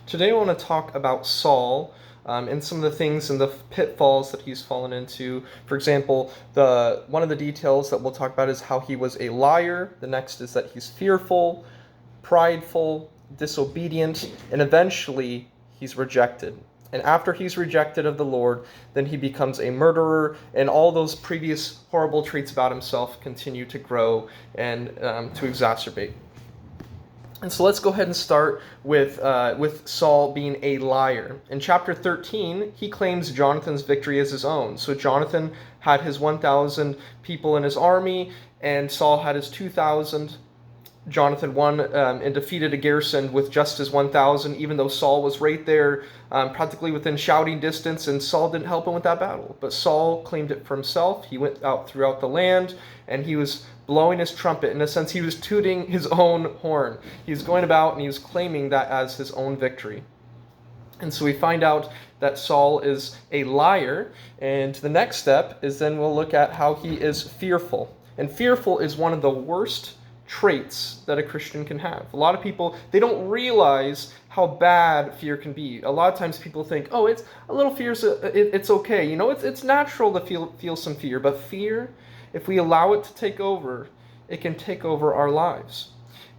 Today I want to talk about Saul and some of the things and the pitfalls that he's fallen into. For example, one of the details that we'll talk about is how he was a liar. The next is that he's fearful, prideful, disobedient, and eventually he's rejected. And after he's rejected of the Lord, then he becomes a murderer, and all those previous horrible traits about himself continue to grow and to exacerbate. And so let's go ahead and start with Saul being a liar. In chapter 13, he claims Jonathan's victory as his own. So Jonathan had his 1,000 people in his army, and Saul had his 2,000. Jonathan won and defeated a garrison with just his 1,000, even though Saul was right there, practically within shouting distance, and Saul didn't help him with that battle. But Saul claimed it for himself. He went out throughout the land, and he was blowing his trumpet. In a sense, he was tooting his own horn. He was going about and he was claiming that as his own victory. And so we find out that Saul is a liar, and the next step is then we'll look at how he is fearful. And fearful is one of the worst traits that a Christian can have. A lot of people, they don't realize how bad fear can be. A lot of times people think, oh, it's a little fear, it's okay. You know, it's natural to feel some fear, but fear, if we allow it to take over, it can take over our lives.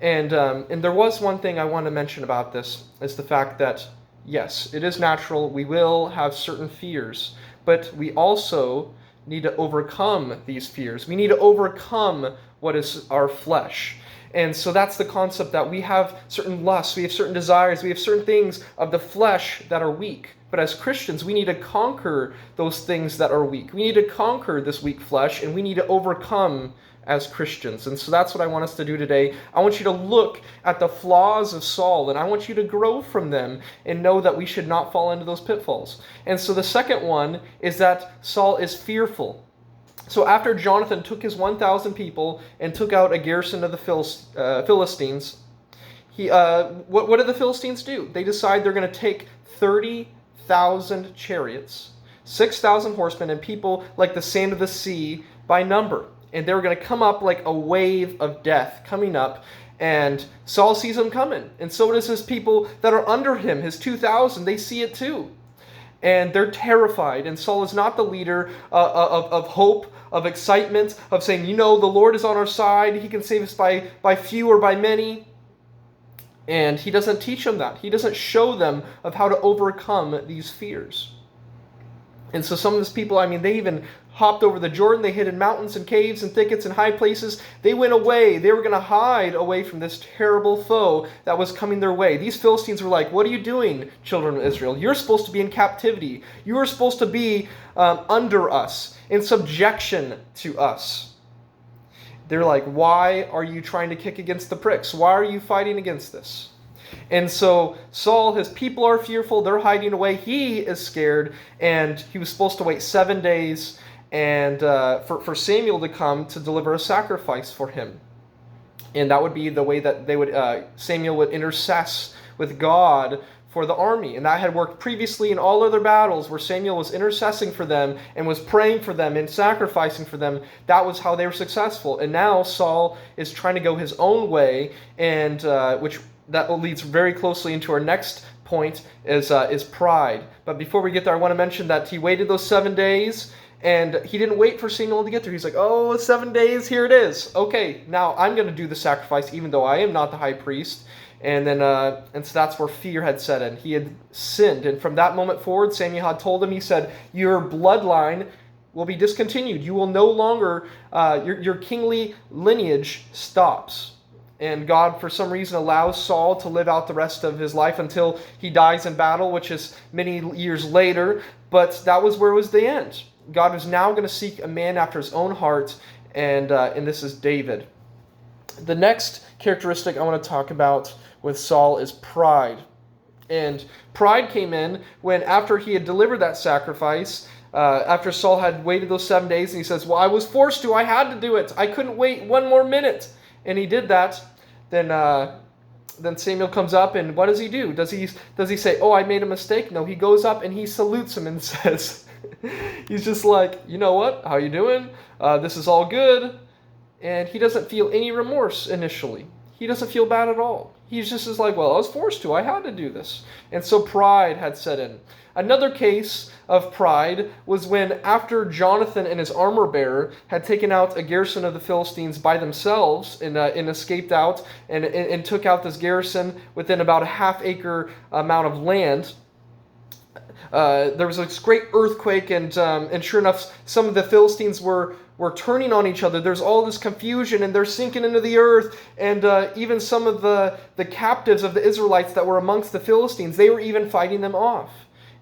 And there was one thing I want to mention about this, is the fact that, yes, it is natural. We will have certain fears, but we also need to overcome these fears. We need to overcome what is our flesh. And so that's the concept, that we have certain lusts, we have certain desires, we have certain things of the flesh that are weak. But as Christians, we need to conquer those things that are weak. We need to conquer this weak flesh, and we need to overcome as Christians. And so that's what I want us to do today. I want you to look at the flaws of Saul, and I want you to grow from them and know that we should not fall into those pitfalls. And so the second one is that Saul is fearful. So after Jonathan took his 1,000 people and took out a garrison of the Philistines, what did the Philistines do? They decide they're going to take 30,000 chariots, 6,000 horsemen, and people like the sand of the sea by number. And they were going to come up like a wave of death coming up. And Saul sees them coming. And so does his people that are under him, his 2,000. They see it too. And they're terrified. And Saul is not the leader of hope, of excitement, of saying, you know, the Lord is on our side. He can save us by few or by many. And he doesn't teach them that. He doesn't show them of how to overcome these fears. And so some of his people, they even hopped over the Jordan. They hid in mountains and caves and thickets and high places. They went away. They were going to hide away from this terrible foe that was coming their way. These Philistines were like, what are you doing, children of Israel? You're supposed to be in captivity. You are supposed to be under us, in subjection to us. They're like, why are you trying to kick against the pricks? Why are you fighting against this? And so Saul, his people are fearful. They're hiding away. He is scared. And he was supposed to wait 7 days and for Samuel to come to deliver a sacrifice for him. And that would be the way that Samuel would intercess with God for the army. And that had worked previously in all other battles where Samuel was intercessing for them and was praying for them and sacrificing for them. That was how they were successful. And now Saul is trying to go his own way, and that leads very closely into our next point is pride. But before we get there, I want to mention that he waited those 7 days, and he didn't wait for Samuel to get there. He's like, oh, 7 days, here it is. Okay, now I'm going to do the sacrifice, even though I am not the high priest. And then, and so that's where fear had set in. He had sinned, and from that moment forward, Samuel had told him, he said, your bloodline will be discontinued. You will no longer, your kingly lineage stops. And God, for some reason, allows Saul to live out the rest of his life until he dies in battle, which is many years later. But that was where it was the end. God was now going to seek a man after his own heart, and this is David. The next characteristic I want to talk about with Saul is pride. And pride came in when, after he had delivered that sacrifice, after Saul had waited those 7 days, and he says, well, I was forced to. I had to do it. I couldn't wait one more minute. And he did that. Then Samuel comes up, and what does he do? Does he say, oh, I made a mistake? No, he goes up and he salutes him and says, he's just like, you know what? How you doing? This is all good. And he doesn't feel any remorse initially. He doesn't feel bad at all. He's just as like, well, I was forced to. I had to do this. And so pride had set in. Another case of pride was when, after Jonathan and his armor bearer had taken out a garrison of the Philistines by themselves and escaped out and took out this garrison within about a half-acre amount of land, there was this great earthquake, and sure enough, some of the Philistines were turning on each other. There's all this confusion, and they're sinking into the earth, and even some of the captives of the Israelites that were amongst the Philistines, they were even fighting them off.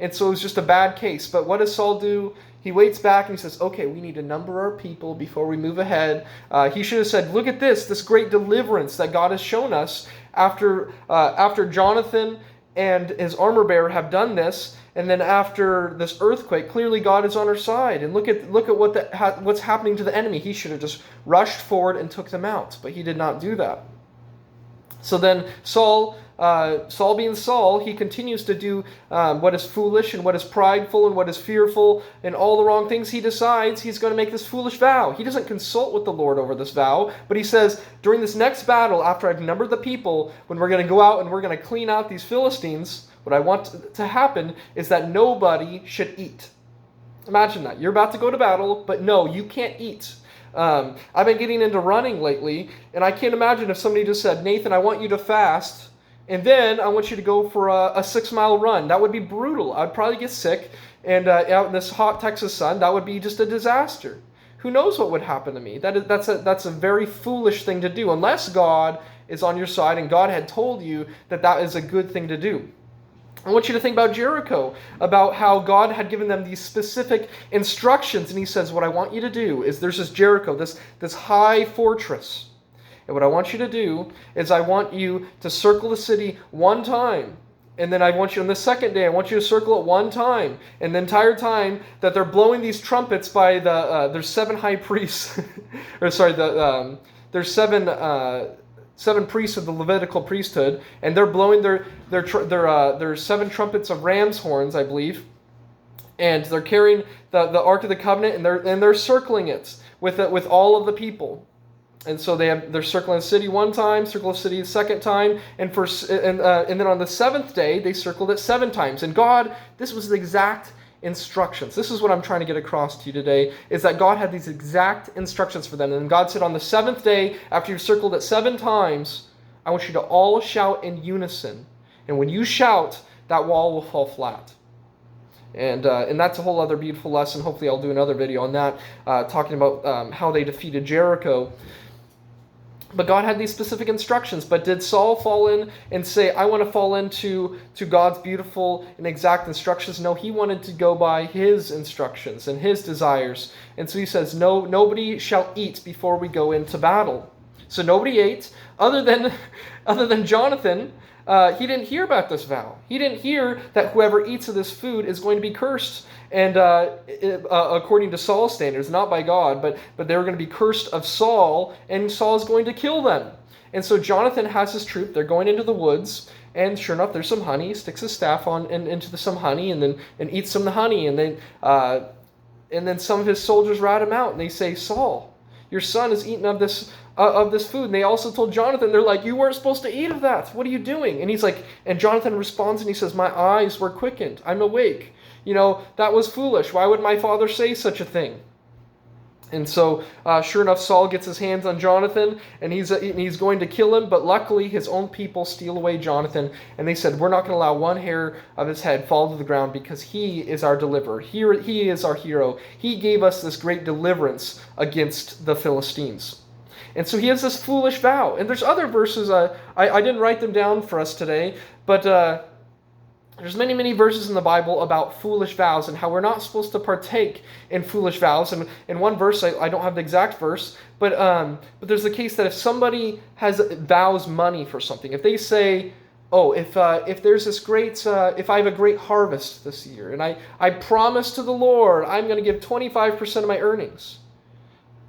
And so it was just a bad case. But what does Saul do? He waits back and he says, okay, we need to number our people before we move ahead. He should have said, look at this great deliverance that God has shown us after Jonathan and his armor bearer have done this. And then after this earthquake, clearly God is on our side. And look at what's happening to the enemy. He should have just rushed forward and took them out. But he did not do that. So then Saul being Saul, he continues to do what is foolish and what is prideful and what is fearful and all the wrong things. He decides he's going to make this foolish vow. He doesn't consult with the Lord over this vow, but he says, during this next battle, after I've numbered the people, when we're going to go out and we're going to clean out these Philistines, what I want to happen is that nobody should eat. Imagine that. You're about to go to battle, but no, you can't eat. I've been getting into running lately, and I can't imagine if somebody just said, Nathan, I want you to fast, and then I want you to go for a 6-mile run. That would be brutal. I'd probably get sick, and out in this hot Texas sun, that would be just a disaster. Who knows what would happen to me? That's a very foolish thing to do, unless God is on your side and God had told you that is a good thing to do. I want you to think about Jericho, about how God had given them these specific instructions, and he says, what I want you to do is, there's this Jericho, this high fortress, and what I want you to do is I want you to circle the city one time, and then I want you on the second day, I want you to circle it one time, and the entire time that they're blowing these trumpets by there's 7 high priests, there's seven priests of the Levitical priesthood, and they're blowing their 7 trumpets of ram's horns, I believe, and they're carrying the Ark of the Covenant, and they're circling it with all of the people. And so they're circling the city one time, circle the city the second time, and then on the 7th day they circled it 7 times. And God, this was the exact instructions. This is what I'm trying to get across to you today, is that God had these exact instructions for them. And God said, on the 7th day, after you've circled it 7 times, I want you to all shout in unison. And when you shout, that wall will fall flat. And that's a whole other beautiful lesson. Hopefully I'll do another video on that, talking about how they defeated Jericho. But God had these specific instructions. But did Saul fall in and say, I want to fall into God's beautiful and exact instructions? No, he wanted to go by his instructions and his desires. And so he says, no, nobody shall eat before we go into battle. So nobody ate, other than Jonathan. He didn't hear about this vow. He didn't hear that whoever eats of this food is going to be cursed. And according to Saul's standards, not by God, but they were going to be cursed of Saul, and Saul is going to kill them. And so Jonathan has his troop. They're going into the woods, and sure enough, there's some honey. He sticks his staff on into some honey, and eats some of the honey. And then some of his soldiers rat him out, and they say, Saul, your son is eating of this food. And they also told Jonathan, they're like, you weren't supposed to eat of that. What are you doing? And he's like, and Jonathan responds and he says, my eyes were quickened. I'm awake. That was foolish. Why would my father say such a thing? And so, sure enough, Saul gets his hands on Jonathan, and he's going to kill him. But luckily, his own people steal away Jonathan, and they said, we're not going to allow one hair of his head fall to the ground, because he is our deliverer. He is our hero. He gave us this great deliverance against the Philistines. And so he has this foolish vow. And there's other verses. I didn't write them down for us today, but there's many, many verses in the Bible about foolish vows and how we're not supposed to partake in foolish vows. And in one verse, I don't have the exact verse, but there's the case that if somebody vows money for something, if they say, oh, if there's this great, if I have a great harvest this year, and I promise to the Lord I'm going to give 25% of my earnings.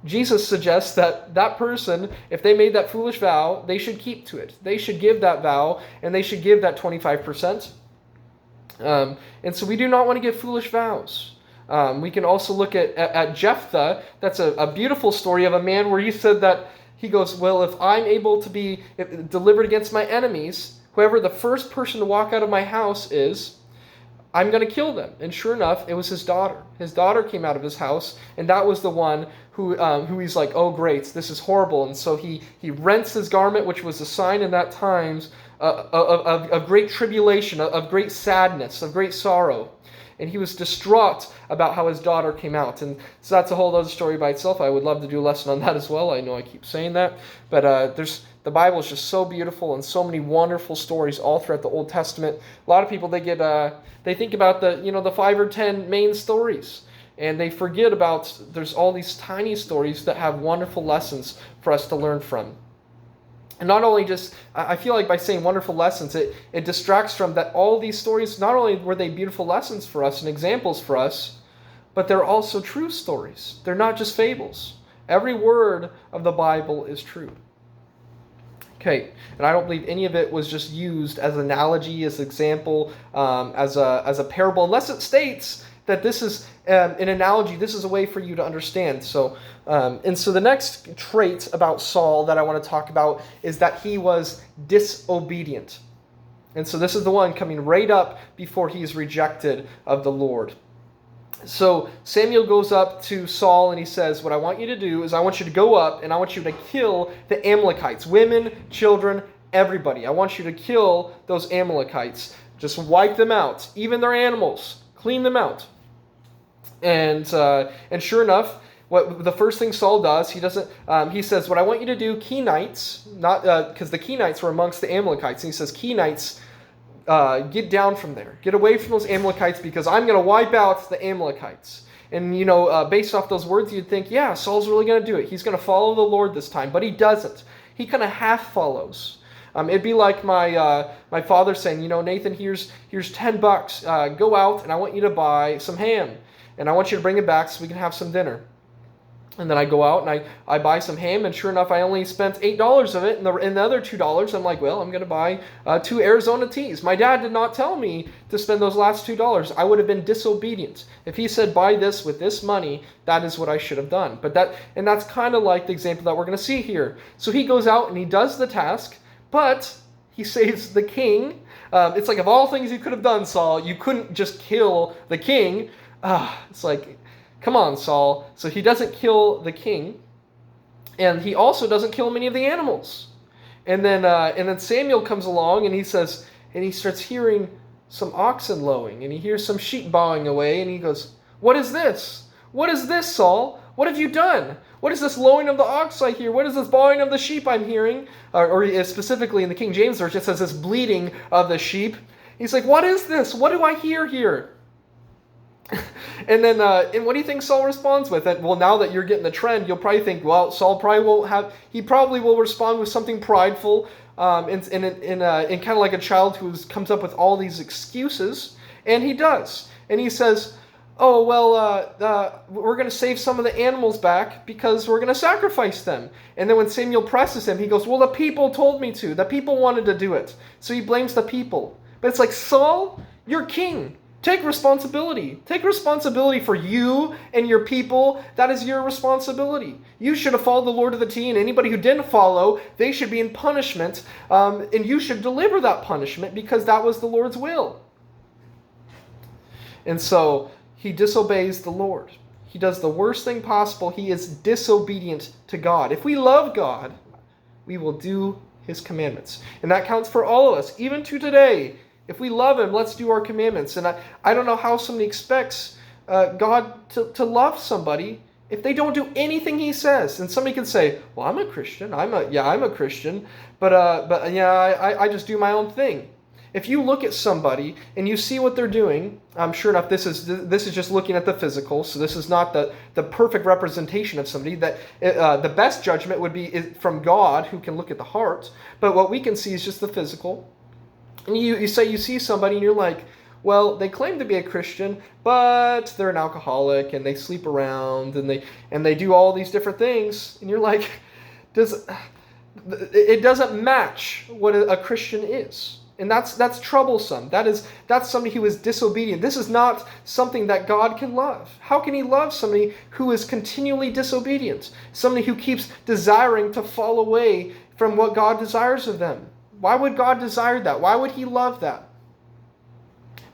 Jesus suggests that person, if they made that foolish vow, they should keep to it. They should give that vow, and they should give that 25%. And so we do not want to give foolish vows. We can also look at Jephthah. That's a beautiful story of a man where he said that he goes, well, if I'm able to be delivered against my enemies, whoever the first person to walk out of my house is, I'm going to kill them. And sure enough, it was his daughter. His daughter came out of his house, and that was the one who he's like, oh, great, this is horrible. And so he rents his garment, which was a sign in that times of great tribulation, of great sadness, of great sorrow. And he was distraught about how his daughter came out. And so that's a whole other story by itself. I would love to do a lesson on that as well. I know I keep saying that. But the Bible is just so beautiful and so many wonderful stories all throughout the Old Testament. A lot of people, they think about the 5 or 10 main stories. And they forget about there's all these tiny stories that have wonderful lessons for us to learn from. And not only just, I feel like by saying wonderful lessons, it distracts from that all these stories, not only were they beautiful lessons for us and examples for us, but they're also true stories. They're not just fables. Every word of the Bible is true. Okay, and I don't believe any of it was just used as an analogy, as an example, as a parable, unless it states that this is an analogy. This is a way for you to understand. So the next trait about Saul that I want to talk about is that he was disobedient. And so this is the one coming right up before he is rejected of the Lord. So Samuel goes up to Saul and he says, what I want you to do is I want you to go up and I want you to kill the Amalekites, women, children, everybody. I want you to kill those Amalekites. Just wipe them out, even their animals, clean them out. And sure enough, what the first thing Saul does, he says, what I want you to do, Kenites, not because the Kenites were amongst the Amalekites, and he says, Kenites, get down from there. Get away from those Amalekites because I'm going to wipe out the Amalekites. And, based off those words, you'd think, yeah, Saul's really going to do it. He's going to follow the Lord this time. But he doesn't. He kind of half follows. It'd be like my father saying, Nathan, here's $10. Go out and I want you to buy some ham. And I want you to bring it back so we can have some dinner. And then I go out and I buy some ham, and sure enough, I only spent $8 of it, and the other $2, I'm like, well, I'm going to buy 2 Arizona teas. My dad did not tell me to spend those last $2. I would have been disobedient. If he said, buy this with this money, that is what I should have done. And that's kind of like the example that we're going to see here. So he goes out and he does the task, but he saves the king. It's like, of all things you could have done, Saul, you couldn't just kill the king. It's like, come on, Saul. So he doesn't kill the king, and he also doesn't kill many of the animals. And then Samuel comes along, and he says, and he starts hearing some oxen lowing, and he hears some sheep bawing away, and he goes, "What is this? What is this, Saul? What have you done? What is this lowing of the ox I hear? What is this bawing of the sheep I'm hearing?" Or specifically in the King James Version, it says this bleating of the sheep. He's like, "What is this? What do I hear here?" And then, and what do you think Saul responds with? That, well, now that you're getting the trend, you'll probably think, well, Saul probably will respond with something prideful, in kind of like a child who comes up with all these excuses, and he does. And he says, oh, well, we're going to save some of the animals back because we're going to sacrifice them. And then when Samuel presses him, he goes, well, the people told me to. The people wanted to do it. So he blames the people. But it's like, Saul, you're king. Take responsibility. Take responsibility for you and your people. That is your responsibility. You should have followed the Lord to the T, and anybody who didn't follow, they should be in punishment. And you should deliver that punishment because that was the Lord's will. And so he disobeys the Lord. He does the worst thing possible. He is disobedient to God. If we love God, we will do his commandments. And that counts for all of us, even to today. If we love him, let's do our commandments. And I don't know how somebody expects God to love somebody if they don't do anything he says. And somebody can say, well, I'm a Christian. I'm a Christian. But I just do my own thing. If you look at somebody and you see what they're doing, sure enough, this is just looking at the physical. So this is not the perfect representation of somebody. That the best judgment would be from God, who can look at the heart. But what we can see is just the physical. And you see somebody and you're like, well, they claim to be a Christian, but they're an alcoholic and they sleep around and they do all these different things. And you're like, it doesn't match what a Christian is. And that's troublesome. That's somebody who is disobedient. This is not something that God can love. How can he love somebody who is continually disobedient? Somebody who keeps desiring to fall away from what God desires of them. Why would God desire that? Why would he love that?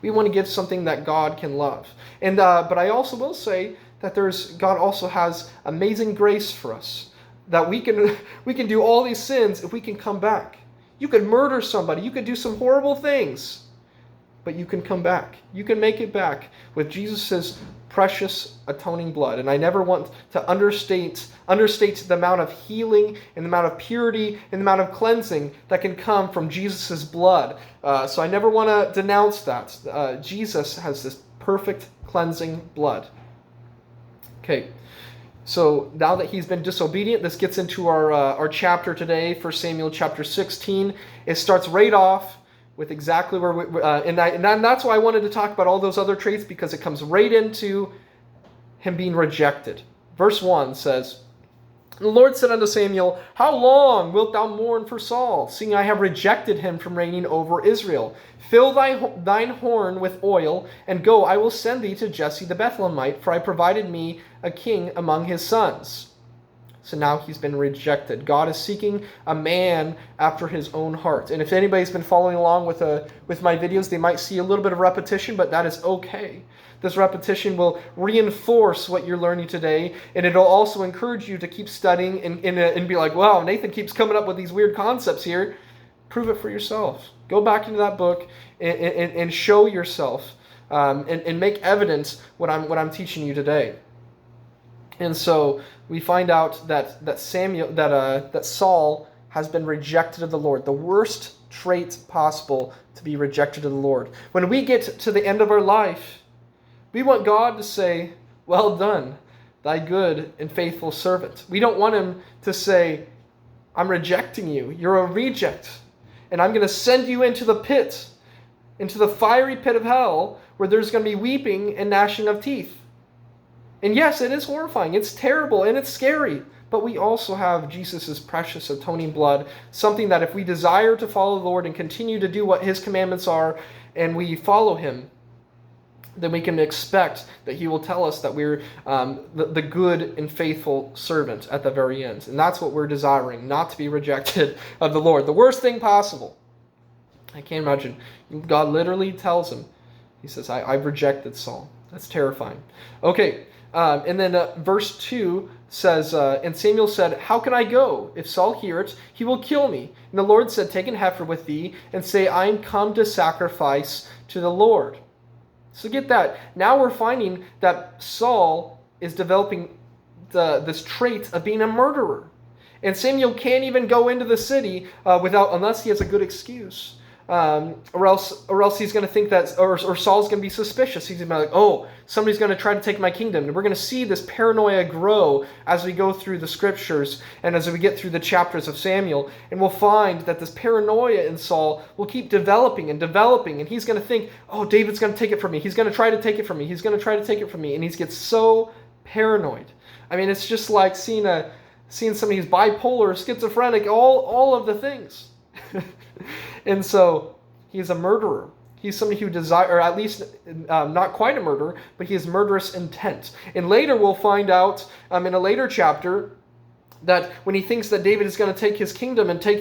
We want to give something that God can love. And but I also will say that God also has amazing grace for us. That we can do all these sins if we can come back. You could murder somebody. You could do some horrible things. But you can come back. You can make it back with Jesus' precious atoning blood. And I never want to understate the amount of healing and the amount of purity and the amount of cleansing that can come from Jesus' blood. So I never want to denounce that. Jesus has this perfect cleansing blood. Okay. So now that he's been disobedient, this gets into our chapter today, 1 Samuel chapter 16. It starts right off with exactly where and that's why I wanted to talk about all those other traits, because it comes right into him being rejected. Verse 1 says, "The Lord said unto Samuel, How long wilt thou mourn for Saul, seeing I have rejected him from reigning over Israel? Fill thine horn with oil, and go, I will send thee to Jesse the Bethlehemite, for I provided me a king among his sons." So now he's been rejected. God is seeking a man after his own heart. And if anybody's been following along with my videos, they might see a little bit of repetition, but that is okay. This repetition will reinforce what you're learning today, and it'll also encourage you to keep studying and be like, wow, Nathan keeps coming up with these weird concepts here. Prove it for yourself. Go back into that book and show yourself and make evidence what I'm teaching you today. And so we find out that Saul has been rejected of the Lord. The worst trait possible to be rejected of the Lord. When we get to the end of our life, we want God to say, "Well done, thy good and faithful servant." We don't want him to say, "I'm rejecting you. You're a reject. And I'm going to send you into the pit, into the fiery pit of hell, where there's going to be weeping and gnashing of teeth." And yes, it is horrifying. It's terrible and it's scary. But we also have Jesus' precious atoning blood, something that if we desire to follow the Lord and continue to do what his commandments are, and we follow him, then we can expect that he will tell us that we're the good and faithful servant at the very end. And that's what we're desiring, not to be rejected of the Lord. The worst thing possible. I can't imagine. God literally tells him, he says, I've rejected Saul. That's terrifying. Okay, and then verse 2 says, "And Samuel said, How can I go? If Saul hear it, he will kill me. And the Lord said, Take an heifer with thee, and say, I am come to sacrifice to the Lord." So get that. Now we're finding that Saul is developing this trait of being a murderer. And Samuel can't even go into the city unless he has a good excuse. Or else he's going to think that, or Saul's going to be suspicious. He's going to be like, oh, somebody's going to try to take my kingdom. And we're going to see this paranoia grow as we go through the scriptures and as we get through the chapters of Samuel. And we'll find that this paranoia in Saul will keep developing. And he's going to think, oh, David's going to take it from me. He's going to try to take it from me. He's going to try to take it from me. And he gets so paranoid. I mean, it's just like seeing somebody who's bipolar, schizophrenic, all of the things. And so he's a murderer. He's somebody who desires, or at least not quite a murderer, but he has murderous intent. And later we'll find out in a later chapter that when he thinks that David is going to take his kingdom and take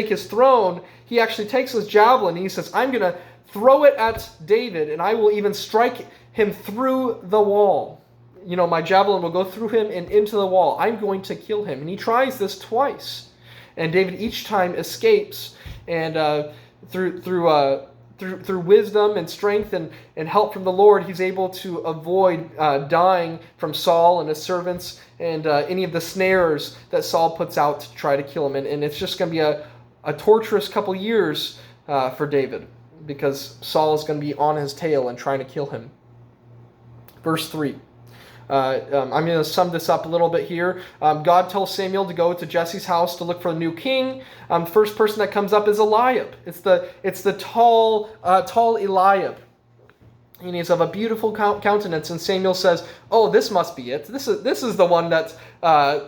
his throne, he actually takes his javelin and he says, I'm going to throw it at David and I will even strike him through the wall. You know, my javelin will go through him and into the wall. I'm going to kill him. And he tries this twice. And David each time escapes. And through wisdom and strength and help from the Lord, he's able to avoid dying from Saul and his servants and any of the snares that Saul puts out to try to kill him. And it's just going to be a torturous couple years for David because Saul is going to be on his tail and trying to kill him. Verse 3. I'm going to sum this up a little bit here. God tells Samuel to go to Jesse's house to look for a new king. The first person that comes up is Eliab. It's the tall Eliab. And he's of a beautiful countenance. And Samuel says, "Oh, this must be it. This is the one that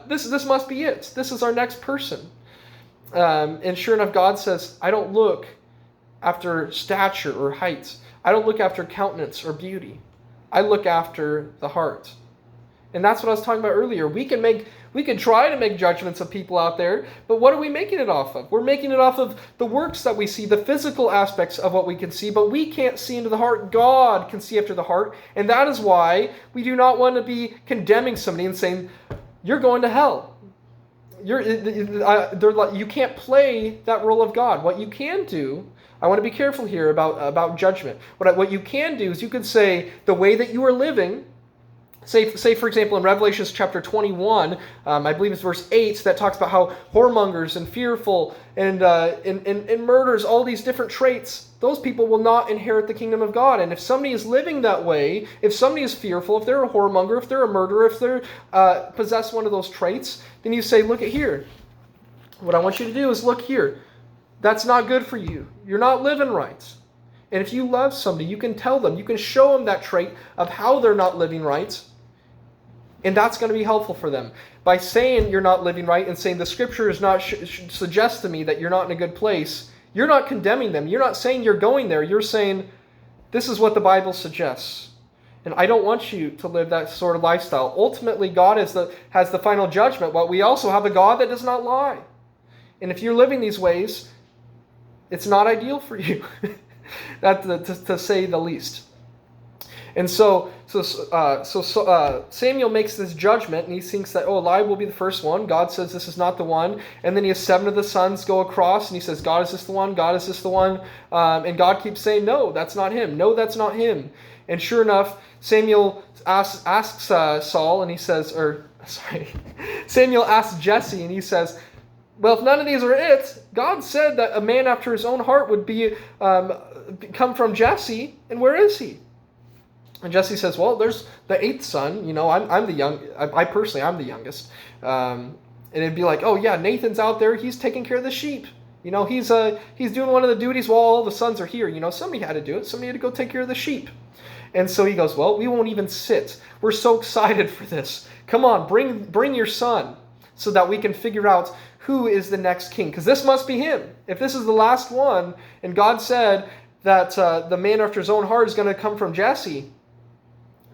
this must be it. This is our next person." And sure enough, God says, "I don't look after stature or height. I don't look after countenance or beauty. I look after the heart. And that's what I was talking about earlier. We can try to make judgments of people out there, but what are we making it off of? We're making it off of the works that we see, the physical aspects of what we can see, but we can't see into the heart. God can see after the heart, and that is why we do not want to be condemning somebody and saying, you're going to hell. You can't play that role of God. What you can do, I want to be careful here about judgment. What you can do is you could say the way that you are living. Say, for example, in Revelation chapter 21, I believe it's verse 8, that talks about how whoremongers and fearful and murderers, all these different traits, those people will not inherit the kingdom of God. And if somebody is living that way, if somebody is fearful, if they're a whoremonger, if they're a murderer, if they possess one of those traits, then you say, look at here. What I want you to do is look here. That's not good for you. You're not living right. And if you love somebody, you can tell them, you can show them that trait of how they're not living right. And that's going to be helpful for them. By saying you're not living right and saying the scripture is not suggest to me that you're not in a good place, you're not condemning them. You're not saying you're going there. You're saying this is what the Bible suggests. And I don't want you to live that sort of lifestyle. Ultimately, God has the final judgment, but we also have a God that does not lie. And if you're living these ways, it's not ideal for you, to say the least. And so Samuel makes this judgment, and he thinks that, Eliab will be the first one. God says this is not the one. And then he has 7 of the sons go across, and he says, God, is this the one? God, is this the one? And God keeps saying, no, that's not him. No, that's not him. And sure enough, Samuel asks Saul, and he says, Samuel asks Jesse, and he says, well, if none of these are it, God said that a man after his own heart would come from Jesse, and where is he? And Jesse says, well, there's the 8th son. I'm the young. I personally, I'm the youngest. And it'd be like, oh yeah, Nathan's out there. He's taking care of the sheep. He's doing one of the duties while all the sons are here. Somebody had to do it. Somebody had to go take care of the sheep. And so he goes, well, we won't even sit. We're so excited for this. Come on, bring your son so that we can figure out who is the next king. Because this must be him. If this is the last one, and God said that the man after his own heart is going to come from Jesse,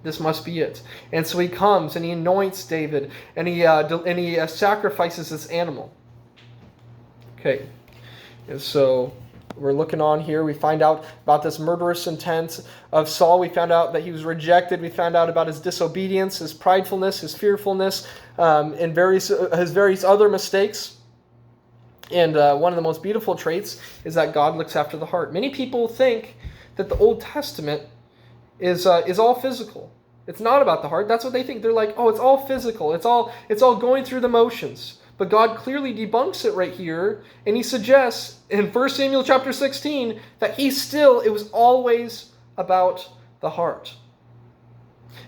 this must be it. And so he comes and he anoints David and he sacrifices this animal. Okay. And so we're looking on here. We find out about this murderous intent of Saul. We found out that he was rejected. We found out about his disobedience, his pridefulness, his fearfulness, and his various other mistakes. And one of the most beautiful traits is that God looks after the heart. Many people think that the Old Testament is all physical. It's not about the heart. That's what they think. They're like, it's all physical. It's all going through the motions. But God clearly debunks it right here, and he suggests in 1 Samuel chapter 16 that it was always about the heart.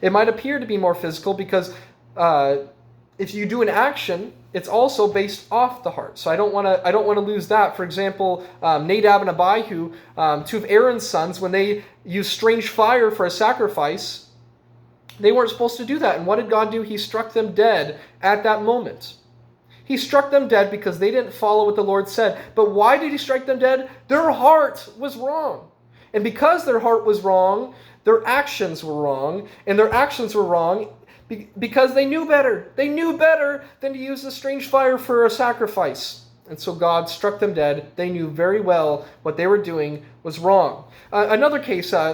It might appear to be more physical because if you do an action, it's also based off the heart. So I don't want to lose that. For example, Nadab and Abihu, 2 of Aaron's sons, when they used strange fire for a sacrifice, they weren't supposed to do that. And what did God do? He struck them dead at that moment. He struck them dead because they didn't follow what the Lord said. But why did he strike them dead? Their heart was wrong. And because their heart was wrong, their actions were wrong. And their actions were wrong because they knew better. They knew better than to use the strange fire for a sacrifice. And so God struck them dead. They knew very well what they were doing was wrong. Another case, now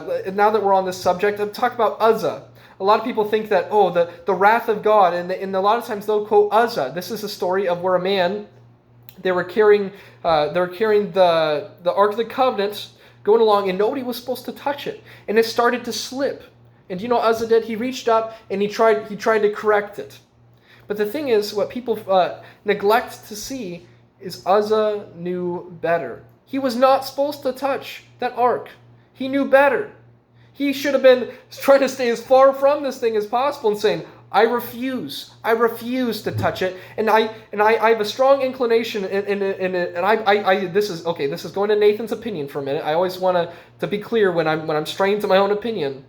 that we're on this subject, I'll talk about Uzzah. A lot of people think that, the wrath of God, and a lot of times they'll quote Uzzah. This is a story of where a man, they were carrying the Ark of the Covenant going along, and nobody was supposed to touch it. And it started to slip. And do you know what Uzzah did? He reached up and he tried to correct it. But the thing is, what people neglect to see is Uzzah knew better. He was not supposed to touch that ark. He knew better. He should have been trying to stay as far from this thing as possible and saying, I refuse to touch it. And I have a strong inclination, and this is going to Nathan's opinion for a minute. I always want to be clear when I'm straying to my own opinion.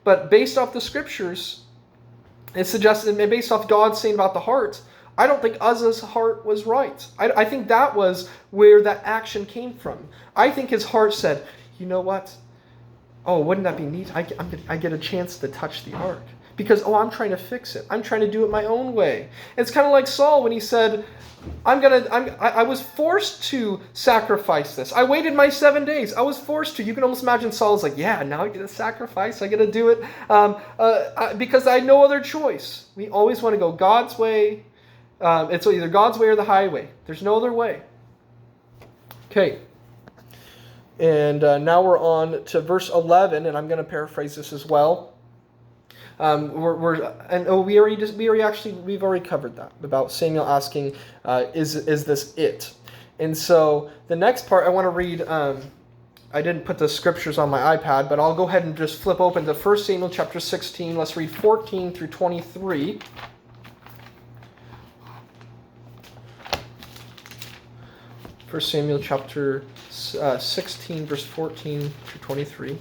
But based off the scriptures, it suggests, and based off God saying about the heart, I don't think Uzzah's heart was right. I think that was where that action came from. I think his heart said, you know what? Oh, wouldn't that be neat? I get a chance to touch the ark. Because, I'm trying to fix it. I'm trying to do it my own way. It's kind of like Saul when he said, I was forced to sacrifice this. I waited my 7 days. I was forced to. You can almost imagine Saul's like, yeah, now I get to sacrifice. I get to do it because I had no other choice. We always want to go God's way. It's either God's way or the highway. There's no other way. Okay. And now we're on to verse 11, and I'm going to paraphrase this as well. We've already covered that about Samuel asking, is this it? And so the next part I want to read. I didn't put the scriptures on my iPad, but I'll go ahead and just flip open to 1 Samuel chapter 16. Let's read 14 through 23. First Samuel chapter 16, verse 14 through 23.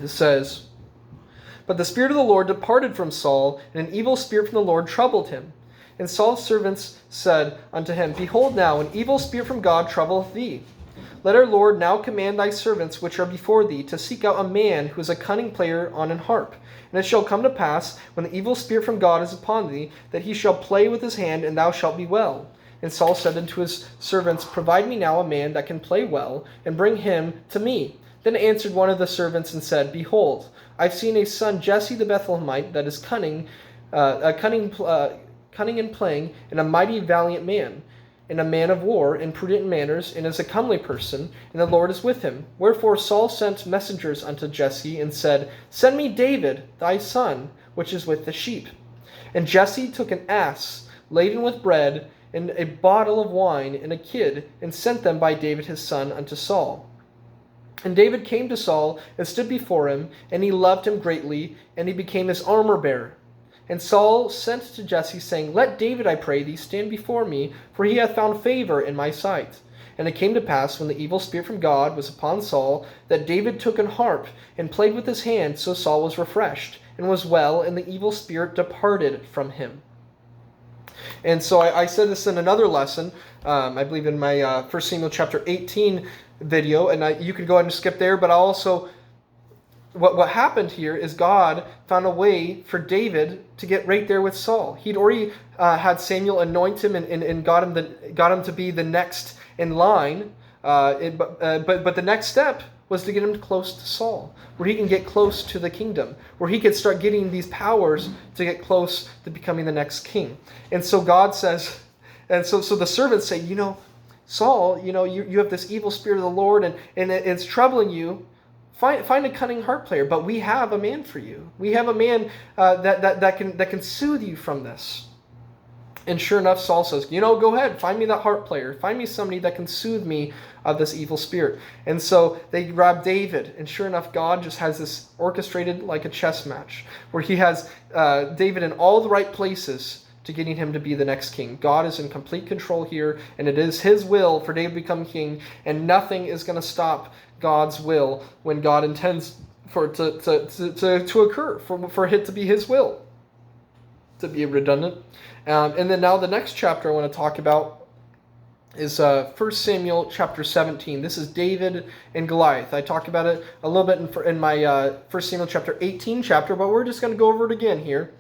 It says, "But the Spirit of the Lord departed from Saul, and an evil spirit from the Lord troubled him. And Saul's servants said unto him, Behold now, an evil spirit from God troubleth thee. Let our Lord now command thy servants which are before thee to seek out a man who is a cunning player on an harp. And it shall come to pass, when the evil spirit from God is upon thee, that he shall play with his hand, and thou shalt be well. And Saul said unto his servants, Provide me now a man that can play well, and bring him to me. Then answered one of the servants and said, Behold, I've seen a son Jesse the Bethlehemite that is cunning in playing, and a mighty valiant man, and a man of war, and prudent in manners, and is a comely person, and the Lord is with him. Wherefore Saul sent messengers unto Jesse, and said, Send me David, thy son, which is with the sheep. And Jesse took an ass laden with bread, and a bottle of wine, and a kid, and sent them by David his son unto Saul. And David came to Saul, and stood before him, and he loved him greatly, and he became his armor-bearer. And Saul sent to Jesse, saying, Let David, I pray thee, stand before me, for he hath found favor in my sight. And it came to pass, when the evil spirit from God was upon Saul, that David took an harp, and played with his hand, so Saul was refreshed, and was well, and the evil spirit departed from him." And so I said this in another lesson, I believe in my 1 Samuel chapter 18 video, and you could go ahead and skip there, but I also, what happened here is God found a way for David to get right there with Saul. He'd already had Samuel anoint him and got him to be the next in line, but the next step was to get him close to Saul, where he can get close to the kingdom, where he could start getting these powers to get close to becoming the next king. And so God says, and so the servants say, Saul, you have this evil spirit of the Lord, and it's troubling you. Find a cunning harp player, but we have a man for you. We have a man that can soothe you from this. And sure enough, Saul says, go ahead, find me that harp player. Find me somebody that can soothe me of this evil spirit. And so they grab David, and sure enough, God just has this orchestrated like a chess match, where he has David in all the right places to getting him to be the next king. God is in complete control here, and it is his will for David to become king, and nothing is going to stop God's will when God intends for it to occur, for it to be his will. To be redundant. And then now the next chapter I want to talk about is 1 Samuel chapter 17. This is David and Goliath. I talked about it a little bit in my 1 Samuel chapter 18 chapter, but we're just going to go over it again here.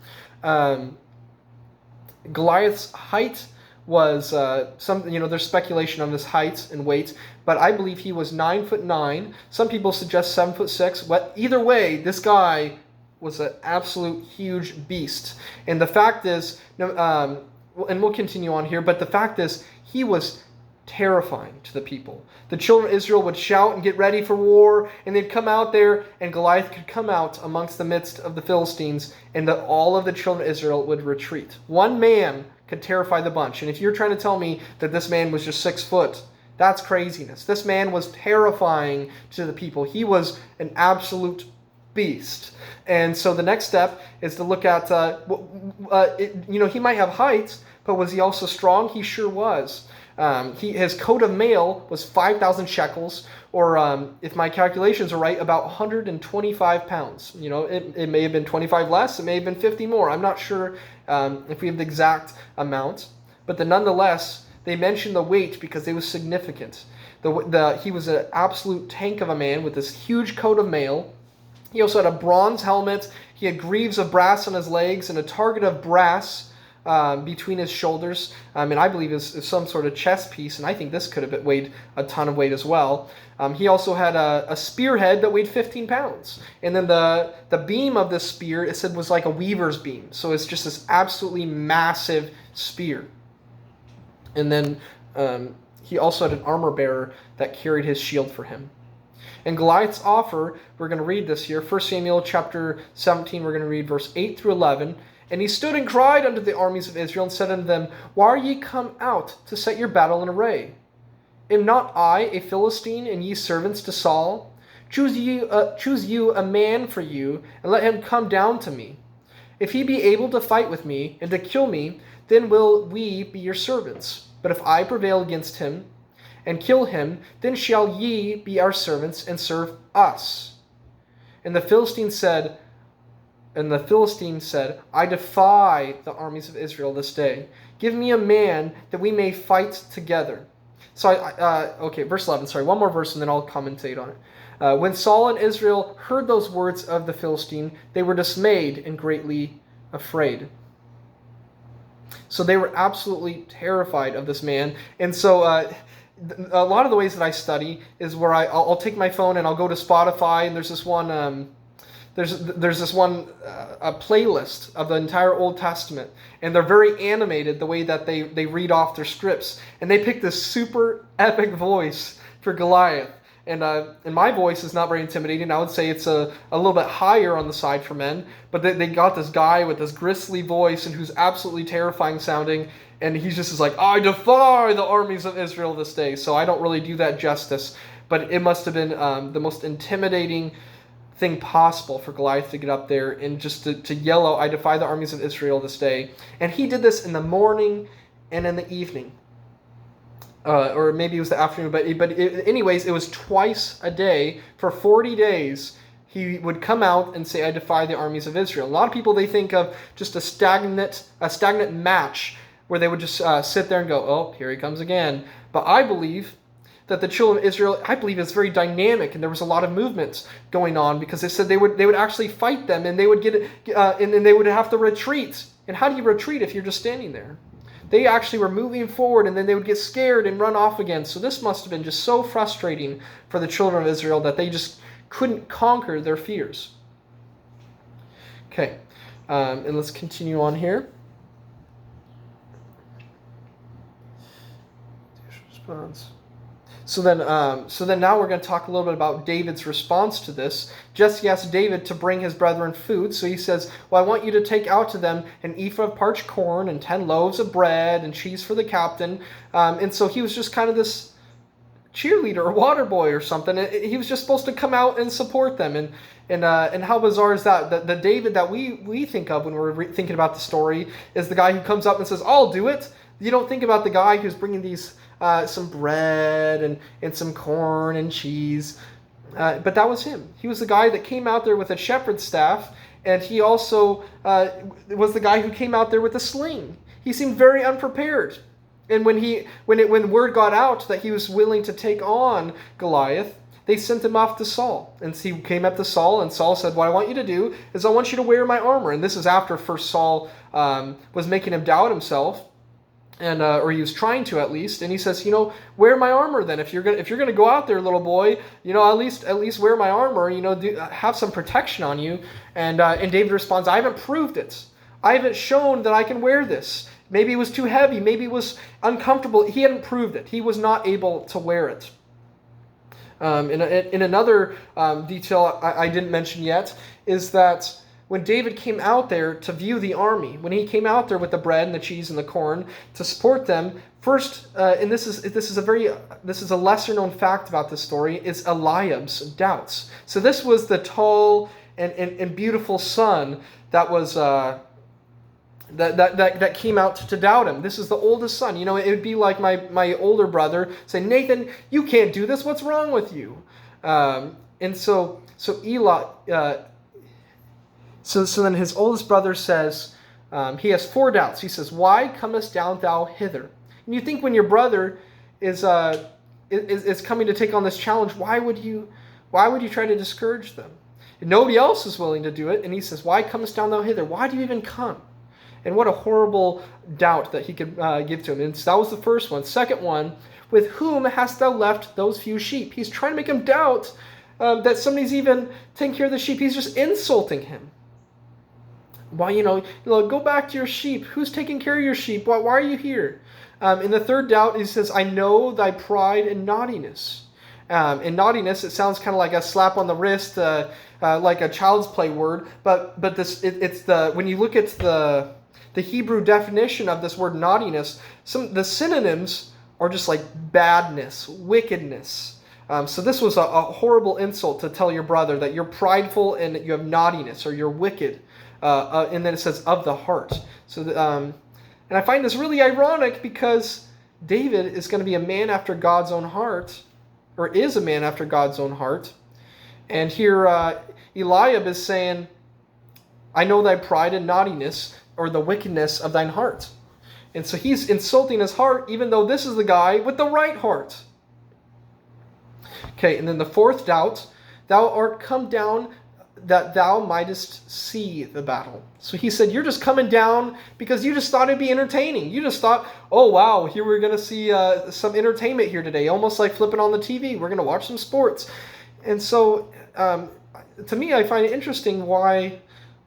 Goliath's height was there's speculation on his height and weight, but I believe he was 9'9". Some people suggest 7'6". But either way, this guy was an absolute huge beast. And the fact is, and we'll continue on here, but the fact is, he was terrifying to the people. The children of Israel would shout and get ready for war, and they'd come out there, and Goliath could come out amongst the midst of the Philistines, and all of the children of Israel would retreat. One man could terrify the bunch. And if you're trying to tell me that this man was just 6 foot, that's craziness. This man was terrifying to the people. He was an absolute beast. And so the next step is to look at, he might have height, but was he also strong? He sure was. His coat of mail was 5,000 shekels, or if my calculations are right, about 125 pounds. It may have been 25 less, it may have been 50 more. I'm not sure if we have the exact amount, but nonetheless, they mentioned the weight because it was significant. He was an absolute tank of a man with this huge coat of mail. He also had a bronze helmet. He had greaves of brass on his legs and a target of brass between his shoulders. And I believe it's some sort of chest piece, and I think this could have weighed a ton of weight as well. He also had a spearhead that weighed 15 pounds. And then the beam of this spear, it said, was like a weaver's beam. So it's just this absolutely massive spear. And then he also had an armor bearer that carried his shield for him. And Goliath's offer, we're going to read this here, 1 Samuel chapter 17, we're going to read verse 8 through 11. And he stood and cried unto the armies of Israel, and said unto them, Why are ye come out to set your battle in array? Am not I a Philistine, and ye servants to Saul? Choose you a man for you, and let him come down to me. If he be able to fight with me, and to kill me, then will we be your servants. But if I prevail against him, and kill him, then shall ye be our servants, and serve us. And the Philistine said, I defy the armies of Israel this day. Give me a man that we may fight together. So, verse 11, sorry, one more verse and then I'll commentate on it. When Saul and Israel heard those words of the Philistine, they were dismayed and greatly afraid. So they were absolutely terrified of this man. And so a lot of the ways that I study is where I'll take my phone and I'll go to Spotify, and there's this one... There's this one a playlist of the entire Old Testament, and they're very animated the way that they read off their scripts, and they pick this super epic voice for Goliath, and my voice is not very intimidating. I would say it's a little bit higher on the side for men, but they got this guy with this grisly voice and who's absolutely terrifying sounding, and he's just like, I defy the armies of Israel this day. So I don't really do that justice, but it must have been the most intimidating thing possible for Goliath to get up there and just to yell out, I defy the armies of Israel this day. And he did this in the morning and in the evening. Or maybe it was the afternoon, anyways, it was twice a day for 40 days. He would come out and say, I defy the armies of Israel. A lot of people, they think of just a stagnant match where they would just sit there and go, oh, here he comes again. But I believe that the children of Israel, I believe, is very dynamic, and there was a lot of movements going on, because they said they would actually fight them, and they would and then they would have to retreat. And how do you retreat if you're just standing there? They actually were moving forward, and then they would get scared and run off again. So this must have been just so frustrating for the children of Israel that they just couldn't conquer their fears. Okay, and let's continue on here. Response. So then now we're going to talk a little bit about David's response to this. Jesse asked David to bring his brethren food. So he says, well, I want you to take out to them an ephah of parched corn and 10 loaves of bread and cheese for the captain. And so he was just kind of this cheerleader or water boy or something. He was just supposed to come out and support them. And how bizarre is that? The David that we think of when we're thinking about the story is the guy who comes up and says, I'll do it. You don't think about the guy who's bringing these some bread and some corn and cheese. But that was him. He was the guy that came out there with a shepherd's staff, and he also was the guy who came out there with a sling. He seemed very unprepared. And when word got out that he was willing to take on Goliath, they sent him off to Saul. And he came up to Saul, and Saul said, what I want you to do is I want you to wear my armor. And this is after first Saul was making him doubt himself. And or he was trying to, at least, and he says, wear my armor then. If you're gonna go out there, little boy, at least wear my armor. Have some protection on you. And David responds, I haven't proved it. I haven't shown that I can wear this. Maybe it was too heavy. Maybe it was uncomfortable. He hadn't proved it. He was not able to wear it. In another detail I didn't mention yet is that when David came out there to view the army, when he came out there with the bread and the cheese and the corn to support them, first, and this is a lesser known fact about this story, is Eliab's doubts. So this was the tall and beautiful son that was that came out to doubt him. This is the oldest son. You know, it would be like my older brother saying, Nathan, you can't do this. What's wrong with you? And so Eli, so then his oldest brother says, he has 4 doubts. He says, why comest down thou hither? And you think when your brother is coming to take on this challenge, why would you try to discourage them? And nobody else is willing to do it. And he says, why comest down thou hither? Why do you even come? And what a horrible doubt that he could give to him. And so that was the first one. Second one, with whom hast thou left those few sheep? He's trying to make him doubt that somebody's even taking care of the sheep. He's just insulting him. Why, go back to your sheep. Who's taking care of your sheep? Why are you here? In the third doubt, he says, I know thy pride and naughtiness. In naughtiness, it sounds kind of like a slap on the wrist, like a child's play word. But it's when you look at the Hebrew definition of this word naughtiness, the synonyms are just like badness, wickedness. So this was a horrible insult to tell your brother that you're prideful and that you have naughtiness or you're wicked. And then it says of the heart. So, and I find this really ironic because David is going to be a man after God's own heart, or is a man after God's own heart. And here Eliab is saying, I know thy pride and naughtiness, or the wickedness of thine heart. And so he's insulting his heart, even though this is the guy with the right heart. Okay, and then the fourth doubt, thou art come down that thou mightest see the battle. So he said, you're just coming down because you just thought it'd be entertaining. You just thought, oh wow, here we're going to see some entertainment here today, almost like flipping on the TV. We're going to watch some sports. And so to me, I find it interesting why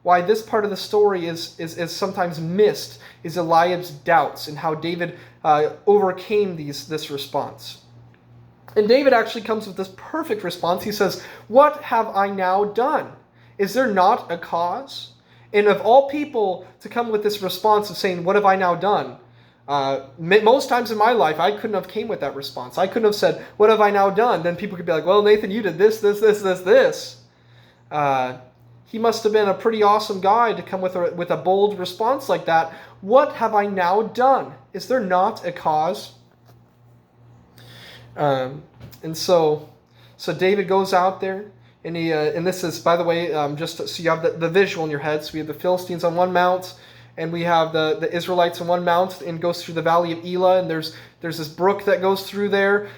this part of the story is sometimes missed, is Eliab's doubts and how David overcame this response. And David actually comes with this perfect response. He says, what have I now done? Is there not a cause? And of all people to come with this response of saying, what have I now done? Most times in my life, I couldn't have came with that response. I couldn't have said, what have I now done? Then people could be like, well, Nathan, you did this. He must have been a pretty awesome guy to come with a bold response like that. What have I now done? Is there not a cause? And so David goes out there, and and this is, by the way, just so you have the visual in your head. So we have the Philistines on one mount, and we have the Israelites on one mount, and goes through the valley of Elah, and there's this brook that goes through there,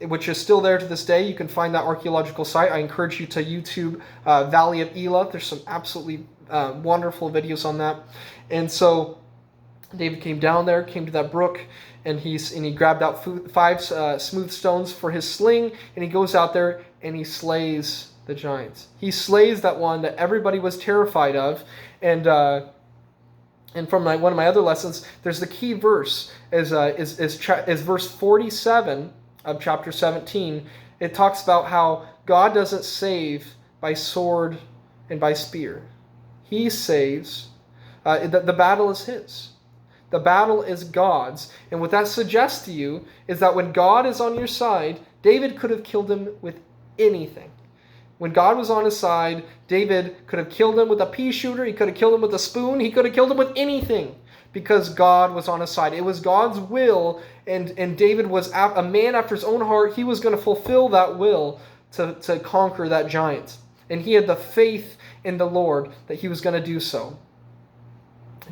which is still there to this day. You can find that archaeological site. I encourage you to YouTube Valley of Elah. There's some absolutely wonderful videos on that. And so David came down there, came to that brook, and he grabbed out 5 smooth stones for his sling, and he goes out there and he slays the giants. He slays that one that everybody was terrified of, and from one of my other lessons, there's the key verse is verse 47 of chapter 17. It talks about how God doesn't save by sword and by spear. He saves. The battle is His. The battle is God's. And what that suggests to you is that when God is on your side, David could have killed him with anything. When God was on his side, David could have killed him with a pea shooter. He could have killed him with a spoon. He could have killed him with anything because God was on his side. It was God's will, and David was a man after his own heart. He was going to fulfill that will to conquer that giant. And he had the faith in the Lord that he was going to do so.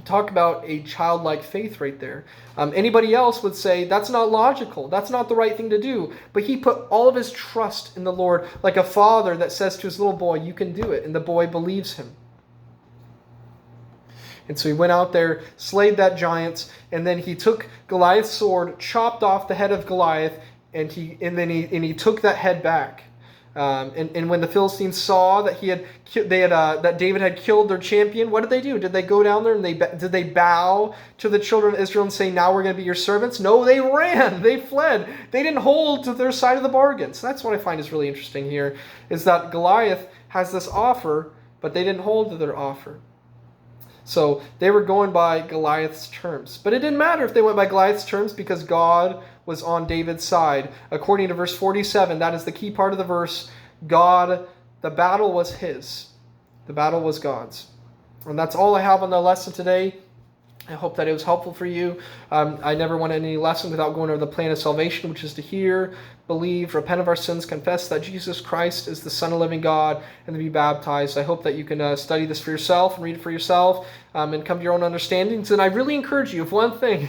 Talk about a childlike faith right there. Anybody else would say that's not logical. That's not the right thing to do. But he put all of his trust in the Lord, like a father that says to his little boy, you can do it. And the boy believes him. And so he went out there, slayed that giant, and then he took Goliath's sword, chopped off the head of Goliath, and he took that head back. And when the Philistines saw that that David had killed their champion, what did they do? Did they go down there and did they bow to the children of Israel and say, now we're going to be your servants? No, they ran. They fled. They didn't hold to their side of the bargain. So that's what I find is really interesting here, is that Goliath has this offer, but they didn't hold to their offer. So they were going by Goliath's terms. But it didn't matter if they went by Goliath's terms because God was on David's side. According to verse 47, that is the key part of the verse, the battle was his. The battle was God's. And that's all I have on the lesson today. I hope that it was helpful for you. I never want to end any lesson without going over the plan of salvation, which is to hear, believe, repent of our sins, confess that Jesus Christ is the Son of the living God, and to be baptized. I hope that you can study this for yourself and read it for yourself and come to your own understandings. And I really encourage you, if one thing,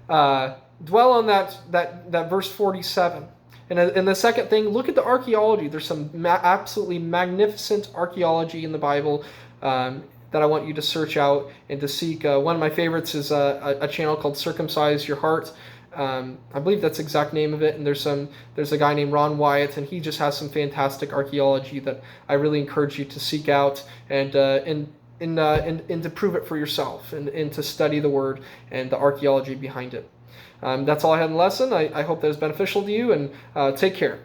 dwell on that verse 47. And the second thing, look at the archaeology. There's some absolutely magnificent archaeology in the Bible that I want you to search out and to seek. One of my favorites is a channel called Circumcise Your Heart. I believe that's the exact name of it. And there's a guy named Ron Wyatt, and he just has some fantastic archaeology that I really encourage you to seek out and to prove it for yourself and to study the Word and the archaeology behind it. That's all I had in the lesson. I hope that was beneficial to you, and take care.